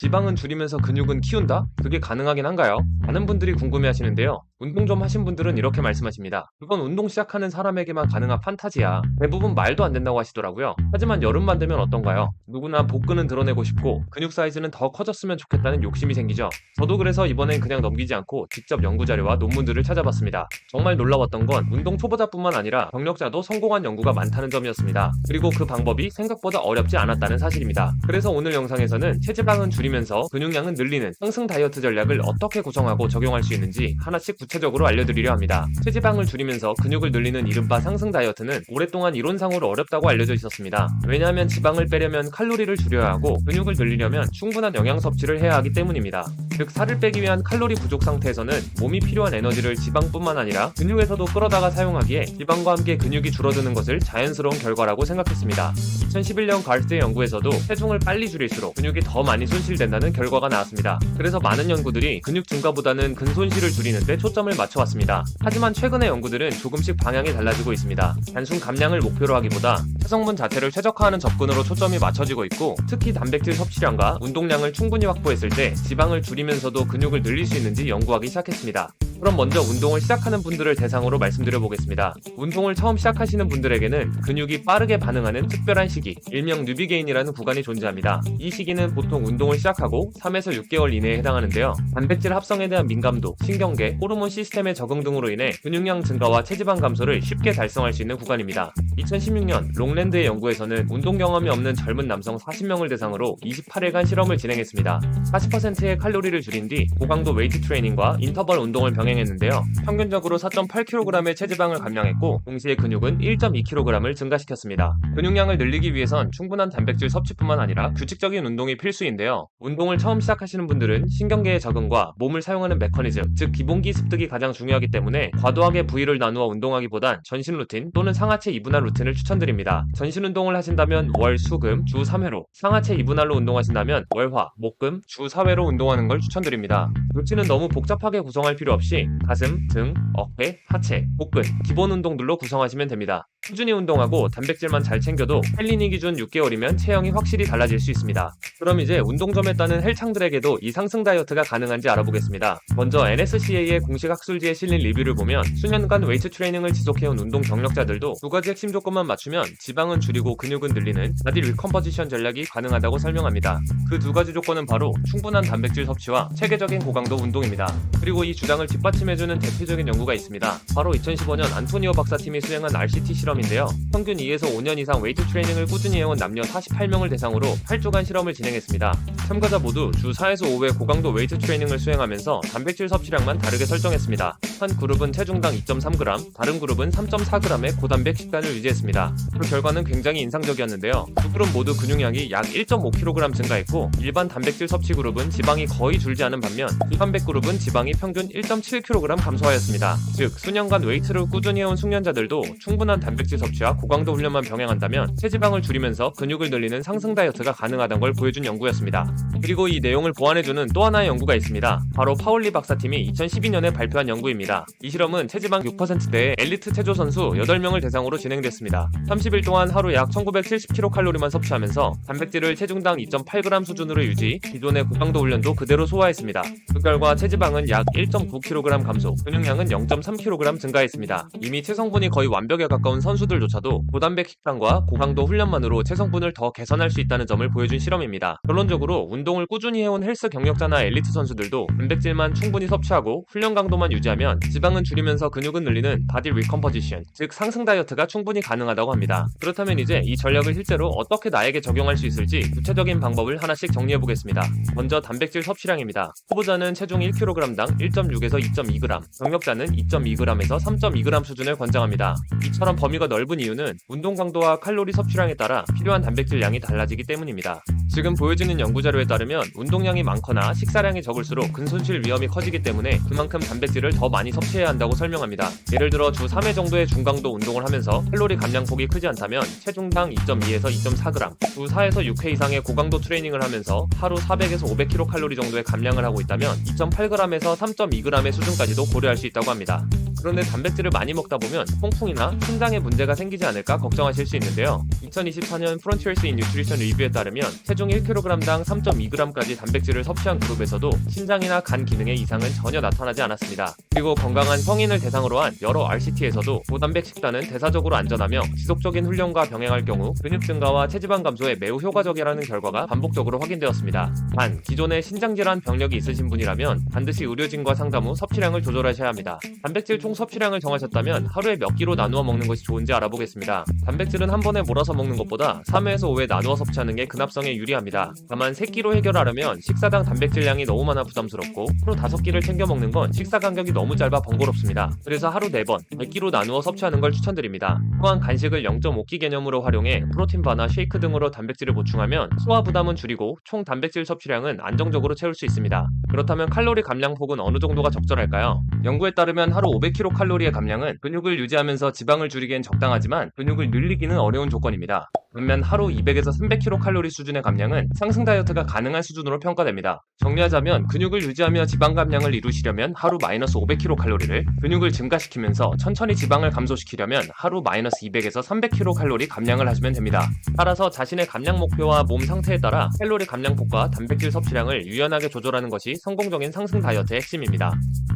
지방은 줄이면서 근육은 키운다? 그게 가능하긴 한가요? 많은 분들이 궁금해하시는데요. 운동 좀 하신 분들은 이렇게 말씀하십니다. 그건 운동 시작하는 사람에게만 가능한 판타지야. 대부분 말도 안 된다고 하시더라고요. 하지만 여름만 되면 어떤가요? 누구나 복근은 드러내고 싶고 근육 사이즈는 더 커졌으면 좋겠다는 욕심이 생기죠. 저도 그래서 이번엔 그냥 넘기지 않고 직접 연구 자료와 논문들을 찾아봤습니다. 정말 놀라웠던 건 운동 초보자뿐만 아니라 경력자도 성공한 연구가 많다는 점이었습니다. 그리고 그 방법이 생각보다 어렵지 않았다는 사실입니다. 그래서 오늘 영상에서는 체지방은 줄이면서 근육량은 늘리는 상승 다이어트 전략을 어떻게 구성하고 적용할 수 있는지 하나씩 구체적으로 알려드리려 합니다. 체지방을 줄이면서 근육을 늘리는 이른바 상승 다이어트는 오랫동안 이론상으로 어렵다고 알려져 있었습니다. 왜냐하면 지방을 빼려면 칼로리를 줄여야 하고 근육을 늘리려면 충분한 영양 섭취를 해야 하기 때문입니다. 즉 살을 빼기 위한 칼로리 부족 상태에서는 몸이 필요한 에너지를 지방뿐만 아니라 근육에서도 끌어다가 사용하기에 지방과 함께 근육이 줄어드는 것을 자연스러운 결과라고 생각했습니다. 2011년 가르스의 연구에서도 체중을 빨리 줄일수록 근육이 더 많이 손실된다는 결과가 나왔습니다. 그래서 많은 연구들이 근육 증가보다는 근손실을 줄이는 데 초점을 맞춰왔습니다. 하지만 최근의 연구들은 조금씩 방향이 달라지고 있습니다. 단순 감량을 목표로 하기보다 체성분 자체를 최적화하는 접근으로 초점이 맞춰지고 있고, 특히 단백질 섭취량과 운동량을 충분히 확보했을 때 지방을 줄이면서도 근육을 늘릴 수 있는지 연구하기 시작했습니다. 그럼 먼저 운동을 시작하는 분들을 대상으로 말씀드려 보겠습니다. 운동을 처음 시작하시는 분들에게는 근육이 빠르게 반응하는 특별한 시기, 일명 뉴비게인이라는 구간이 존재합니다. 이 시기는 보통 운동을 시작하고 3에서 6개월 이내에 해당하는데요. 단백질 합성에 대한 민감도, 신경계, 호르몬 시스템의 적응 등으로 인해 근육량 증가와 체지방 감소를 쉽게 달성할 수 있는 구간입니다. 2016년 롱랜드의 연구에서는 운동 경험이 없는 젊은 남성 40명을 대상으로 28일간 실험을 진행했습니다. 40%의 칼로리를 줄인 뒤 고강도 웨이트 트레이닝과 인터벌 운동을 병행했는데요. 평균적으로 4.8kg의 체지방을 감량했고 동시에 근육은 1.2kg을 증가시켰습니다. 근육량을 늘리기 위해선 충분한 단백질 섭취뿐만 아니라 규칙적인 운동이 필수인데요. 운동을 처음 시작하시는 분들은 신경계의 적응과 몸을 사용하는 메커니즘, 즉 기본기 습득이 가장 중요하기 때문에 과도하게 부위를 나누어 운동하기보단 전신 루틴 또는 상하체 이분할 루틴을 추천드립니다. 전신 운동을 하신다면 월, 수, 금 주 3회로, 상하체 이분할로 운동하신다면 월, 화, 목, 금 주 4회로 운동하는 걸 추천드립니다. 루틴은 너무 복잡하게 구성할 필요 없이 가슴, 등, 어깨, 하체, 복근, 기본 운동들로 구성하시면 됩니다. 꾸준히 운동하고 단백질만 잘 챙겨도 헬린이 기준 6개월이면 체형이 확실히 달라질 수 있습니다. 그럼 이제 운동점에 따는 헬창들에게도 이 상승 다이어트가 가능한지 알아보겠습니다. 먼저 NSCA의 공식 학술지에 실린 리뷰를 보면 수년간 웨이트 트레이닝을 지속해온 운동 경력자들도 두 가지 핵심 조건만 맞추면 지방은 줄이고 근육은 늘리는 바디 리컴포지션 전략이 가능하다고 설명합니다. 그 두 가지 조건은 바로 충분한 단백질 섭취와 체계적인 고강도 운동입니다. 그리고 이 주장을 뒷받침해주는 대표적인 연구가 있습니다. 바로 2015년 안토니오 박사팀이 수행한 RCT 실험인데요. 평균 2에서 5년 이상 웨이트 트레이닝을 꾸준히 해온 남녀 48명을 대상으로 8주간 실험을 진행했습니다. 참가자 모두 주 4에서 5회 고강도 웨이트 트레이닝을 수행하면서 단백질 섭취량만 다르게 설정했습니다. 한 그룹은 체중당 2.3g, 다른 그룹은 3.4g의 고단백 식단을 유지했습니다. 그 결과는 굉장히 인상적이었는데요. 두 그룹 모두 근육량이 약 1.5kg 증가했고, 일반 단백질 섭취 그룹은 지방이 거의 줄지 않은 반면 고단백 그룹은 지방이 평균 1.7kg 감소하였습니다. 즉 수년간 웨이트를 꾸준히 해온 숙련자들도 충분한 단백질 섭취와 고강도 훈련만 병행한다면 체지방을 줄이면서 근육을 늘리는 상승 다이어트가 가능하다는 걸 보여준 연구였습니다. 그리고 이 내용을 보완해주는 또 하나의 연구가 있습니다. 바로 파울리 박사팀이 2012년에 발표한 연구입니다. 이 실험은 체지방 6%대의 엘리트 체조 선수 8명을 대상으로 진행됐습니다. 30일 동안 하루 약 1970kcal만 섭취하면서 단백질을 체중당 2.8g 수준으로 유지, 기존의 고강도 훈련도 그대로 소화했습니다. 그 결과 체지방은 약 1.9kg 감소, 근육량은 0.3kg 증가했습니다. 이미 체성분이 거의 완벽에 가까운 선수들조차도 고단백 식단과 고강도 훈련만으로 체성분을 더 개선할 수 있다는 점을 보여준 실험입니다. 결론적으로 운동을 꾸준히 해온 헬스 경력자나 엘리트 선수들도 단백질만 충분히 섭취하고 훈련 강도만 유지하면 지방은 줄이면서 근육은 늘리는 바디 리컴포지션, 즉 상승 다이어트가 충분히 가능하다고 합니다. 그렇다면 이제 이 전략을 실제로 어떻게 나에게 적용할 수 있을지 구체적인 방법을 하나씩 정리해보겠습니다. 먼저 단백질 섭취량입니다. 후보자는 체중 1kg당 1.6에서 2.2g, 경력자는 2.2g에서 3.2g 수준을 권장합니다. 이처럼 범위가 넓은 이유는 운동 강도와 칼로리 섭취량에 따라 필요한 단백질 양이 달라지기 때문입니다. 지금 보여지는 연구자료에 따르면 운동량이 많거나 식사량이 적을수록 근손실 위험이 커지기 때문에 그만큼 단백질을 더 많이 섭취해야 한다고 설명합니다. 예를 들어 주 3회 정도의 중강도 운동을 하면서 칼로리 감량폭이 크지 않다면 체중당 2.2에서 2.4g, 주 4에서 6회 이상의 고강도 트레이닝을 하면서 하루 400에서 500kcal 정도의 감량을 하고 있다면 2.8g에서 3.2g의 수준까지도 고려할 수 있다고 합니다. 그런데 단백질을 많이 먹다 보면 통풍이나 신장에 문제가 생기지 않을까 걱정하실 수 있는데요. 2024년 프론티어스 인 뉴트리션 리뷰에 따르면 체중 1kg당 3.2g까지 단백질을 섭취한 그룹에서도 신장이나 간 기능에 이상은 전혀 나타나지 않았습니다. 그리고 건강한 성인을 대상으로 한 여러 RCT에서도 고단백 식단은 대사적으로 안전하며 지속적인 훈련과 병행할 경우 근육 증가와 체지방 감소에 매우 효과적이라는 결과가 반복적으로 확인되었습니다. 단, 기존에 신장질환 병력이 있으신 분이라면 반드시 의료진과 상담 후 섭취량을 조절하셔야 합니다. 단백질 총 섭취량을 정하셨다면 하루에 몇 끼로 나누어 먹는 것이 좋은지 알아보겠습니다. 단백질은 한 번에 몰아서 먹는 것보다 3회에서 5회 나누어 섭취하는 게 근합성에 유리합니다. 다만 3끼로 해결하려면 식사당 단백질량이 너무 많아 부담스럽고 하루 5끼를 챙겨 먹는 건 식사 간격이 너무 짧아 번거롭습니다. 그래서 하루 4번, 100끼로 나누어 섭취하는 걸 추천드립니다. 또한 간식을 0.5끼 개념으로 활용해 프로틴바나 쉐이크 등으로 단백질을 보충하면 소화 부담은 줄이고 총 단백질 섭취량은 안정적으로 채울 수 있습니다. 그렇다면 칼로리 감량폭은 어느 정도가 적절할까요? 연구에 따르면 하루 500kcal의 감량은 근육을 유지하면서 지방을 줄이기엔 적당하지만 근육을 늘리기는 어려운 조건입니다. 반면 하루 200에서 300kcal 수준의 감량은 상승 다이어트가 가능한 수준으로 평가됩니다. 정리하자면 근육을 유지하며 지방 감량을 이루시려면 하루 마이너스 500kcal를, 근육을 증가시키면서 천천히 지방을 감소시키려면 하루 마이너스 200에서 300kcal 감량을 하시면 됩니다. 따라서 자신의 감량 목표와 몸 상태에 따라 칼로리 감량폭과 단백질 섭취량을 유연하게 조절하는 것이 성공적인 상승 다이어트의 핵심입니다.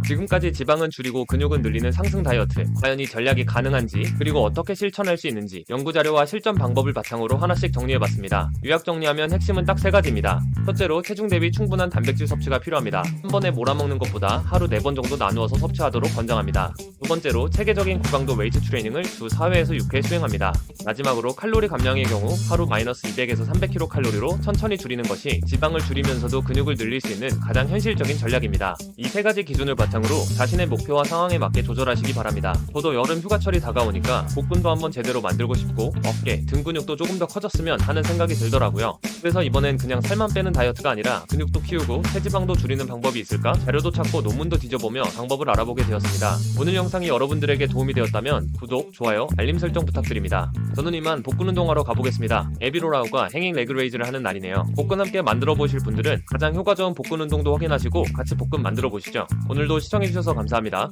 지금까지 지방은 줄이고 근육은 늘리는 상승 다이어트, 과연 이 전략이 가능한지, 그리고 어떻게 실천할 수 있는지 연구자료와 실전 방법을 바탕으로 하나씩 정리해봤습니다. 요약 정리하면 핵심은 딱 3가지입니다. 첫째로 체중 대비 충분한 단백질 섭취가 필요합니다. 한 번에 몰아먹는 것보다 하루 4번 정도 나누어서 섭취하도록 권장합니다. 두 번째로 체계적인 고강도 웨이트 트레이닝을 주 4회에서 6회 수행합니다. 마지막으로 칼로리 감량의 경우 하루 마이너스 200에서 300kcal로 천천히 줄이는 것이 지방을 줄이면서도 근육을 늘릴 수 있는 가장 현실적인 전략입니다. 이 3가지 기준을 바탕으로 자신의 목표와 상황에 맞게 조절하시기 바랍니다. 저도 여름 휴가철이 다가오니까 복근도 한번 제대로 만들고 싶고 어깨, 등 근육도 조금 더 커졌으면 하는 생각이 들더라고요. 그래서 이번엔 그냥 살만 빼는 다이어트가 아니라 근육도 키우고 체지방도 줄이는 방법이 있을까? 자료도 찾고 논문도 뒤져보며 방법을 알아보게 되었습니다. 오늘 영상이 여러분들에게 도움이 되었다면 구독, 좋아요, 알림 설정 부탁드립니다. 저는 이만 복근 운동하러 가보겠습니다. 에비로라우가 행잉 레그레이즈를 하는 날이네요. 복근 함께 만들어 보실 분들은 가장 효과 좋은 복근 운동도 확인하시고 같이 복근 만들어 보시죠. 오늘도 시청해주셔서 감사합니다.